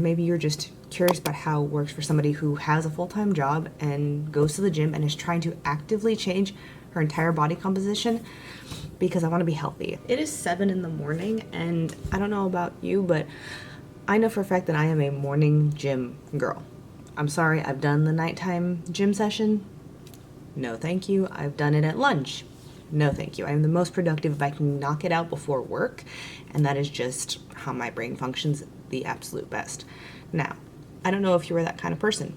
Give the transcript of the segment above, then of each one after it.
Maybe you're just curious about how it works for somebody who has a full-time job and goes to the gym and is trying to actively change her entire body composition because I want to be healthy. It is 7 in the morning and I don't know about you, but I know for a fact that I am a morning gym girl. I'm sorry, I've done the nighttime gym session. No, thank you. I've done it at lunch. No, thank you. I am the most productive if I can knock it out before work, and that is just how my brain functions the absolute best. Now, I don't know if you are that kind of person,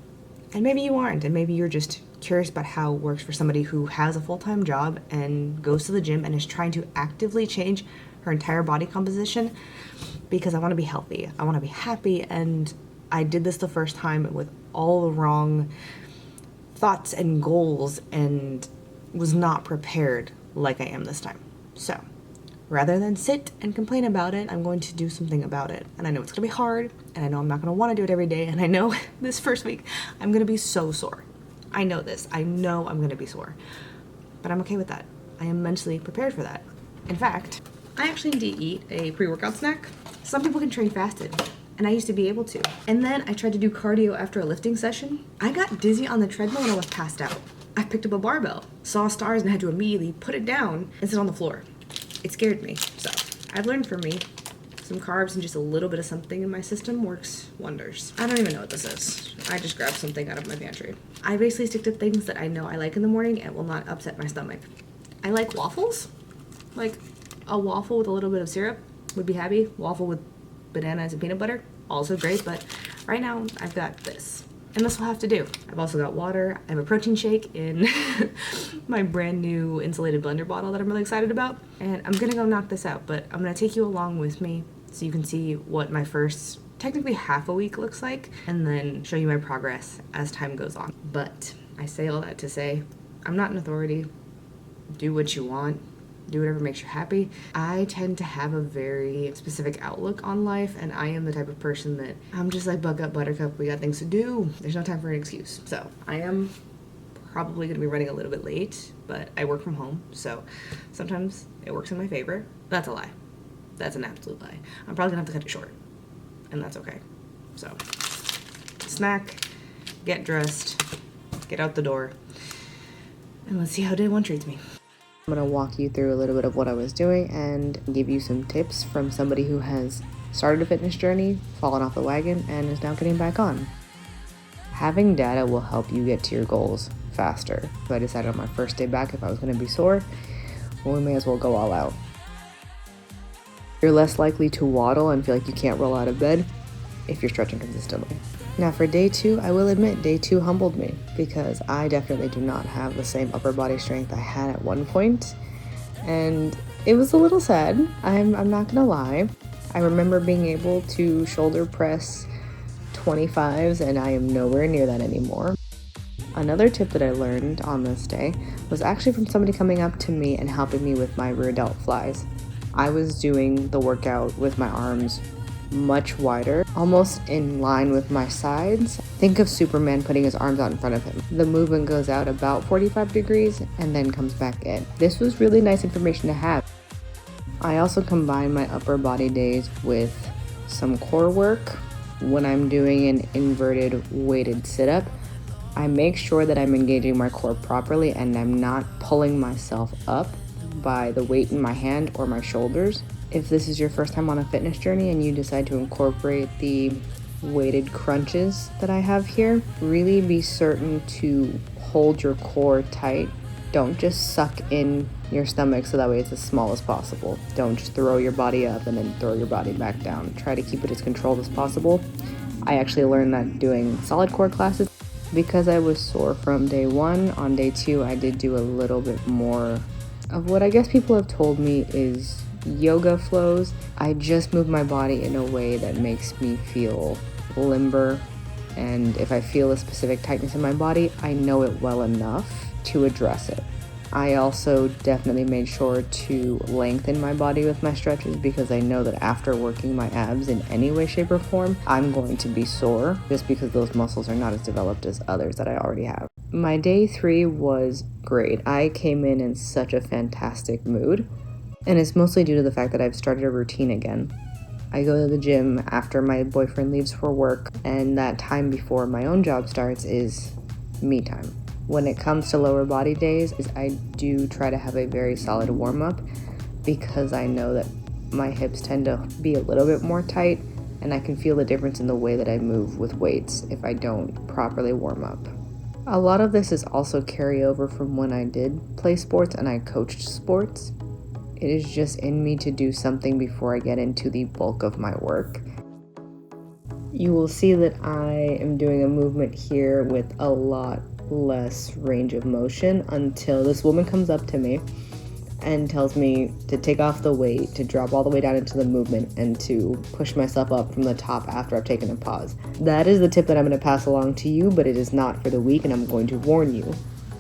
and maybe you aren't, and maybe you're just curious about how it works for somebody who has a full-time job and goes to the gym and is trying to actively change her entire body composition because I want to be healthy. I want to be happy, and I did this the first time with all the wrong thoughts and goals and was not prepared like I am this time. So rather than sit and complain about it, I'm going to do something about it. And I know it's gonna be hard, and I know I'm not gonna wanna do it every day, and I know this first week I'm gonna be so sore. I know this. I know I'm gonna be sore. But I'm okay with that. I am mentally prepared for that. In fact, I actually need to eat a pre-workout snack. Some people can train fasted, and I used to be able to. And then I tried to do cardio after a lifting session. I got dizzy on the treadmill and I was passed out. I picked up a barbell, saw stars, and had to immediately put it down and sit on the floor. It scared me. So I've learned from me, some carbs and just a little bit of something in my system works wonders. I don't even know what this is. I just grabbed something out of my pantry. I basically stick to things that I know I like in the morning and will not upset my stomach. I like waffles. Like a waffle with a little bit of syrup would be happy. Waffle with bananas and peanut butter, also great, but right now I've got this. And this will have to do. I've also got water. I have a protein shake in my brand new insulated blender bottle that I'm really excited about. And I'm gonna go knock this out, but I'm gonna take you along with me so you can see what my first, technically half a week looks like, and then show you my progress as time goes on. But I say all that to say, I'm not an authority. Do what you want. Do whatever makes you happy. I tend to have a very specific outlook on life, and I am the type of person that I'm just like, buck up, buttercup, we got things to do. There's no time for an excuse. So I am probably gonna be running a little bit late, but I work from home, so sometimes it works in my favor. That's a lie. That's an absolute lie. I'm probably gonna have to cut it short, and that's okay. So snack, get dressed, get out the door, and let's see how day one treats me. I'm going to walk you through a little bit of what I was doing and give you some tips from somebody who has started a fitness journey, fallen off the wagon, and is now getting back on. Having data will help you get to your goals faster. So I decided on my first day back if I was going to be sore, well, we may as well go all out. You're less likely to waddle and feel like you can't roll out of bed if you're stretching consistently. Now for day 2, I will admit day 2 humbled me because I definitely do not have the same upper body strength I had at one point, and it was a little sad. I'm not gonna lie. I remember being able to shoulder press 25s, and I am nowhere near that anymore. Another tip that I learned on this day was actually from somebody coming up to me and helping me with my rear delt flies. I was doing the workout with my arms much wider, almost in line with my sides. Think of Superman putting his arms out in front of him. The movement goes out about 45 degrees and then comes back in. This was really nice information to have. I also combine my upper body days with some core work. When I'm doing an inverted weighted sit-up, I make sure that I'm engaging my core properly and I'm not pulling myself up by the weight in my hand or my shoulders. If this is your first time on a fitness journey and you decide to incorporate the weighted crunches that I have here, really be certain to hold your core tight. Don't just suck in your stomach so that way it's as small as possible. Don't just throw your body up and then throw your body back down. Try to keep it as controlled as possible. I actually learned that doing solid core classes. Because I was sore from day 1, on day 2 I did do a little bit more of what I guess people have told me is yoga flows. I just move my body in a way that makes me feel limber, and if I feel a specific tightness in my body, I know it well enough to address it. I also definitely made sure to lengthen my body with my stretches because I know that after working my abs in any way, shape, or form, I'm going to be sore just because those muscles are not as developed as others that I already have. My day 3 was great. I came in such a fantastic mood, and it's mostly due to the fact that I've started a routine again. I go to the gym after my boyfriend leaves for work, and that time before my own job starts is me time. When it comes to lower body days, I do try to have a very solid warm-up because I know that my hips tend to be a little bit more tight, and I can feel the difference in the way that I move with weights if I don't properly warm up. A lot of this is also carryover from when I did play sports and I coached sports. It is just in me to do something before I get into the bulk of my work. You will see that I am doing a movement here with a lot less range of motion until this woman comes up to me and tells me to take off the weight, to drop all the way down into the movement, and to push myself up from the top after I've taken a pause. That is the tip that I'm going to pass along to you, but it is not for the weak, and I'm going to warn you.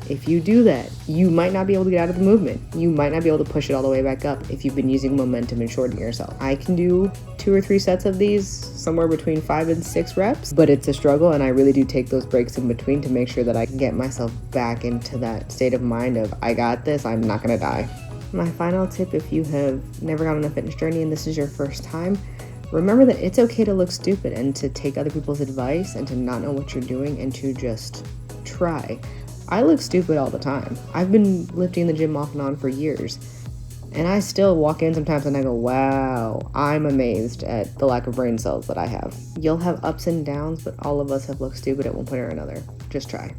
If you do that, you might not be able to get out of the movement. You might not be able to push it all the way back up if you've been using momentum and shortening yourself. I can do 2 or 3 sets of these, somewhere between 5 and 6 reps, but it's a struggle, and I really do take those breaks in between to make sure that I can get myself back into that state of mind of, I got this, I'm not gonna die. My final tip, if you have never gone on a fitness journey and this is your first time, remember that it's okay to look stupid and to take other people's advice and to not know what you're doing and to just try. I look stupid all the time. I've been lifting in the gym off and on for years, and I still walk in sometimes and I go, wow, I'm amazed at the lack of brain cells that I have. You'll have ups and downs, but all of us have looked stupid at one point or another. Just try.